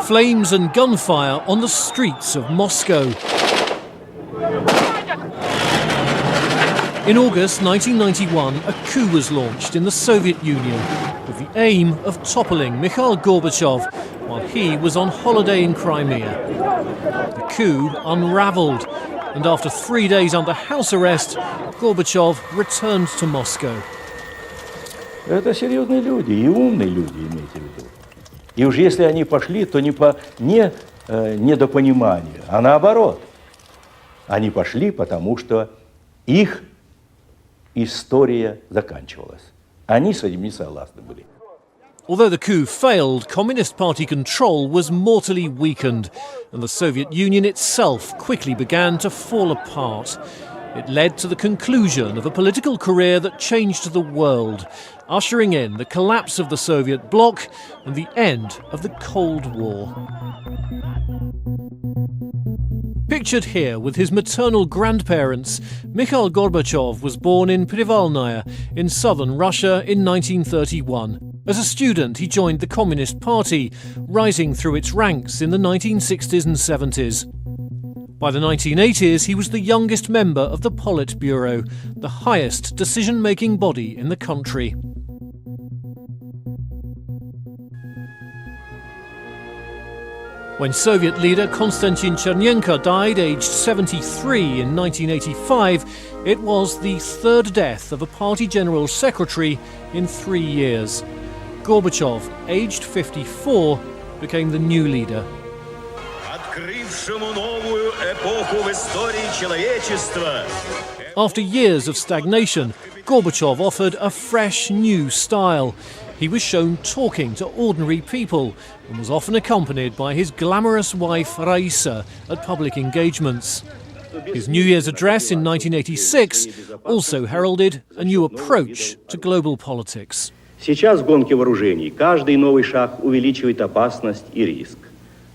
Flames and gunfire on the streets of Moscow. In August 1991, a coup was launched in the Soviet Union with the aim of toppling Mikhail Gorbachev while he was on holiday in Crimea. The coup unravelled, and after 3 days under house arrest, Gorbachev returned to Moscow. Это серьезные люди, и умные люди, имейте в виду. И уж если они пошли, то не по недопониманию, а наоборот. Они пошли, потому что их история заканчивалась. Они с этим не согласны были. Although the coup failed, Communist Party control was mortally weakened, and the Soviet Union itself quickly began to fall apart. It led to the conclusion of a political career that changed the world, ushering in the collapse of the Soviet bloc and the end of the Cold War. Pictured here with his maternal grandparents, Mikhail Gorbachev was born in Privalnaya in southern Russia in 1931. As a student, he joined the Communist Party, rising through its ranks in the 1960s and 70s. By the 1980s, he was the youngest member of the Politburo, the highest decision-making body in the country. When Soviet leader Konstantin Chernenko died aged 73 in 1985, it was the third death of a party general secretary in 3 years. Gorbachev, aged 54, became the new leader. After years of stagnation, Gorbachev offered a fresh new style. He was shown talking to ordinary people and was often accompanied by his glamorous wife Raisa at public engagements. His New Year's address in 1986 also heralded a new approach to global politics. Сейчас в гонке вооружений каждый новый шаг увеличивает опасность и риск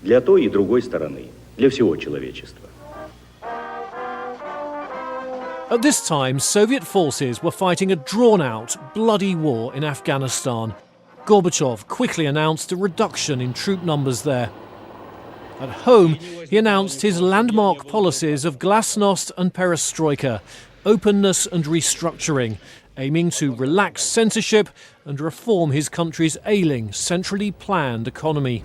для той и другой стороны, для всего человечества. At this time, Soviet forces were fighting a drawn-out, bloody war in Afghanistan. Gorbachev quickly announced a reduction in troop numbers there. At home, he announced his landmark policies of glasnost and perestroika, openness and restructuring, aiming to relax censorship and reform his country's ailing, centrally planned economy.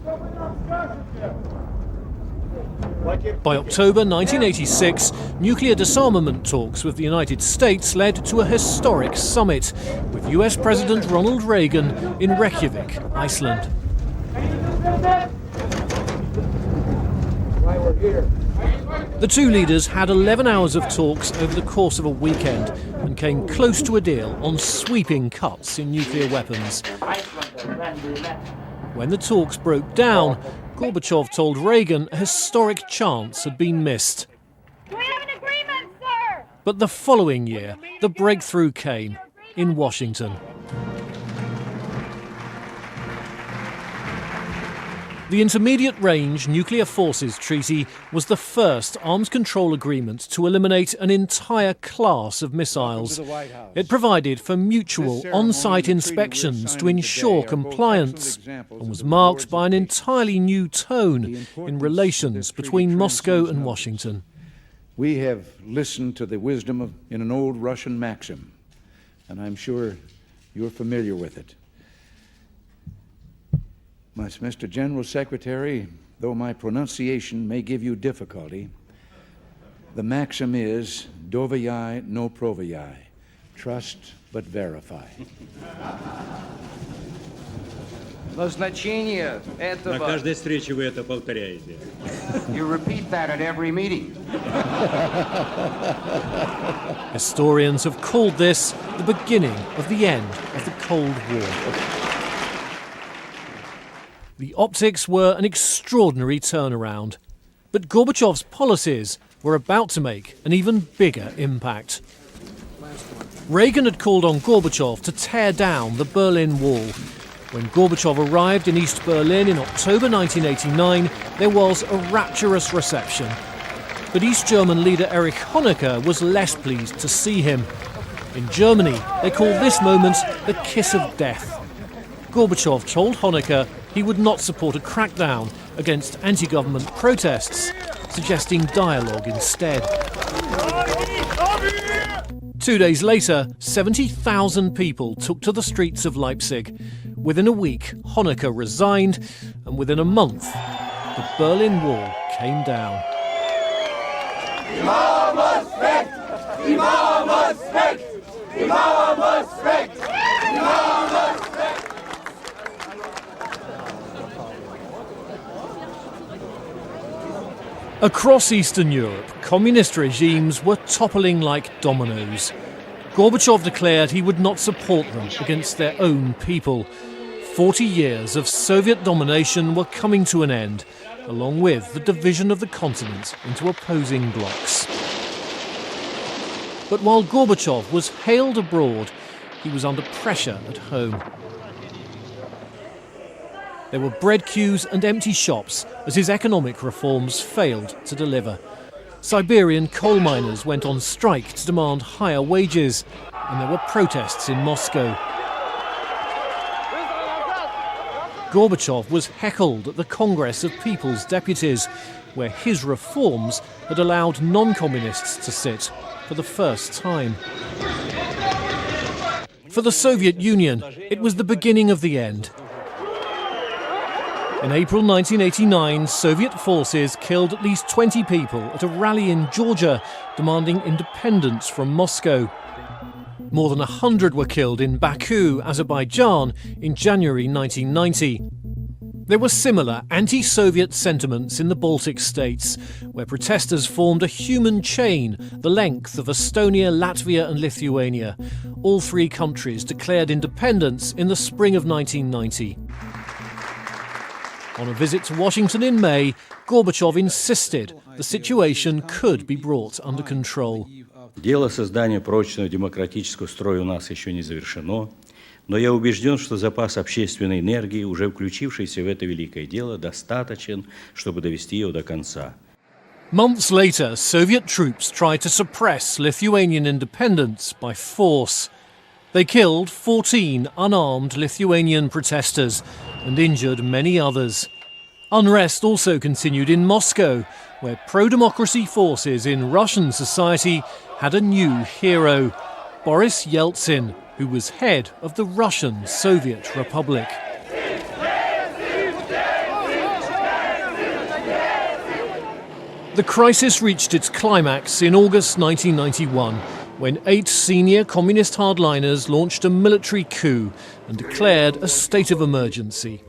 By October 1986, nuclear disarmament talks with the United States led to a historic summit with US President Ronald Reagan in Reykjavik, Iceland. The two leaders had 11 hours of talks over the course of a weekend and came close to a deal on sweeping cuts in nuclear weapons. When the talks broke down, Gorbachev told Reagan a historic chance had been missed. Do we have an agreement, sir? But the following year, the breakthrough came in Washington. The Intermediate Range Nuclear Forces Treaty was the first arms control agreement to eliminate an entire class of missiles. It provided for mutual on-site inspections to ensure compliance and was marked by an entirely new tone in relations between Moscow and Washington. We have listened to the wisdom in an old Russian maxim, and I'm sure you're familiar with it. Mr. General Secretary, though my pronunciation may give you difficulty, the maxim is doverяй no proverяй, trust but verify. Назначение этого... На каждой встрече вы это повторяете. You repeat that at every meeting. Historians have called this the beginning of the end of the Cold War. The optics were an extraordinary turnaround, but Gorbachev's policies were about to make an even bigger impact. Reagan had called on Gorbachev to tear down the Berlin Wall. When Gorbachev arrived in East Berlin in October 1989, there was a rapturous reception. But East German leader Erich Honecker was less pleased to see him. In Germany, they called this moment the kiss of death. Gorbachev told Honecker he would not support a crackdown against anti-government protests, suggesting dialogue instead. 2 days later, 70,000 people took to the streets of Leipzig. Within a week, Honecker resigned, and within a month, the Berlin Wall came down. Across Eastern Europe, communist regimes were toppling like dominoes. Gorbachev declared he would not support them against their own people. 40 years of Soviet domination were coming to an end, along with the division of the continent into opposing blocs. But while Gorbachev was hailed abroad, he was under pressure at home. There were bread queues and empty shops as his economic reforms failed to deliver. Siberian coal miners went on strike to demand higher wages, and there were protests in Moscow. Gorbachev was heckled at the Congress of People's Deputies, where his reforms had allowed non-communists to sit for the first time. For the Soviet Union, it was the beginning of the end. In April 1989, Soviet forces killed at least 20 people at a rally in Georgia demanding independence from Moscow. More than 100 were killed in Baku, Azerbaijan, in January 1990. There were similar anti-Soviet sentiments in the Baltic states, where protesters formed a human chain the length of Estonia, Latvia and Lithuania. All three countries declared independence in the spring of 1990. On a visit to Washington in May, Gorbachev insisted the situation could be brought under control. Дело создания прочного демократического строя у нас еще не завершено, но я убежден, что запас общественной энергии, уже включившийся в это великое дело, достаточен, чтобы довести его до конца. Months later, Soviet troops tried to suppress Lithuanian independence by force. They killed 14 unarmed Lithuanian protesters and injured many others. Unrest also continued in Moscow, where pro-democracy forces in Russian society had a new hero, Boris Yeltsin, who was head of the Russian Soviet Republic. The crisis reached its climax in August 1991, when 8 senior communist hardliners launched a military coup and declared a state of emergency.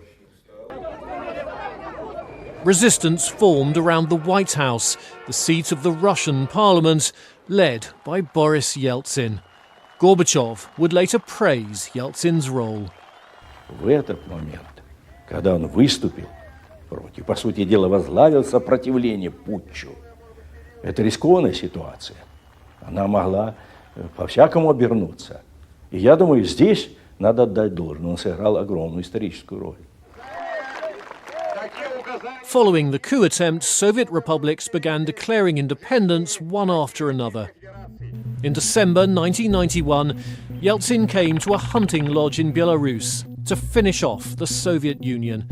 Resistance formed around the White House, the seat of the Russian parliament, led by Boris Yeltsin. Gorbachev would later praise Yeltsin's role. В этот момент, когда он выступил против, по сути дела, возглавил сопротивление путчу, это рискованная ситуация. Она могла по-всякому обернуться. И я думаю, здесь надо отдать должное. Он сыграл огромную историческую роль. Following the coup attempt, Soviet republics began declaring independence one after another. In December 1991, Yeltsin came to a hunting lodge in Belarus to finish off the Soviet Union.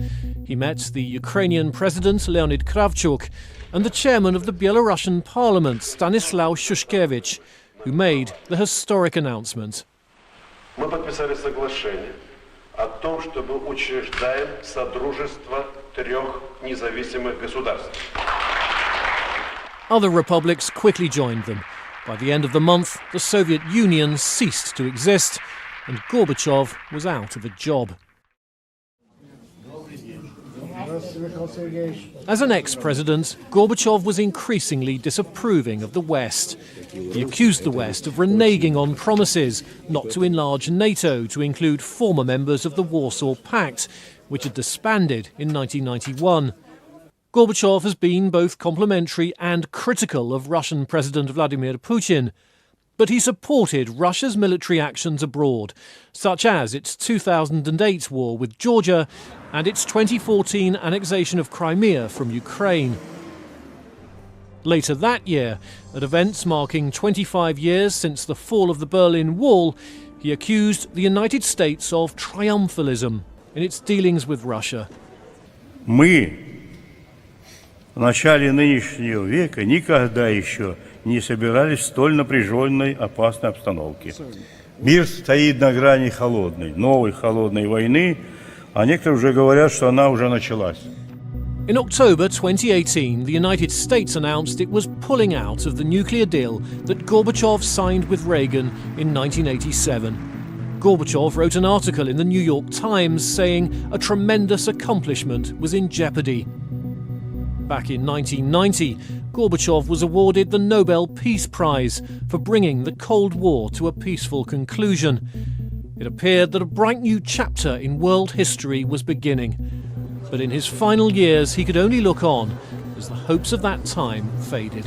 He met the Ukrainian President Leonid Kravchuk and the chairman of the Belarusian parliament, Stanislaw Shushkevich, who made the historic announcement. Мы подписали соглашение о том, что мы учреждаем содружество 3 независимых государств. Other republics quickly joined them. By the end of the month, the Soviet Union ceased to exist, and Gorbachev was out of a job. As an ex-president, Gorbachev was increasingly disapproving of the West. He accused the West of reneging on promises not to enlarge NATO to include former members of the Warsaw Pact, which had disbanded in 1991. Gorbachev has been both complimentary and critical of Russian President Vladimir Putin, but he supported Russia's military actions abroad, such as its 2008 war with Georgia and its 2014 annexation of Crimea from Ukraine. Later that year, at events marking 25 years since the fall of the Berlin Wall, he accused the United States of triumphalism in its dealings with Russia. Мы в начале нынешнего века никогда еще не собирались в столь напряженной, опасной обстановке. Мир стоит на грани холодной, новой холодной войны, а некоторые уже говорят, что она уже началась. In October 2018, the United States announced it was pulling out of the nuclear deal that Gorbachev signed with Reagan in 1987. Gorbachev wrote an article in the New York Times saying a tremendous accomplishment was in jeopardy. Back in 1990, Gorbachev was awarded the Nobel Peace Prize for bringing the Cold War to a peaceful conclusion. It appeared that a bright new chapter in world history was beginning. But in his final years, he could only look on as the hopes of that time faded.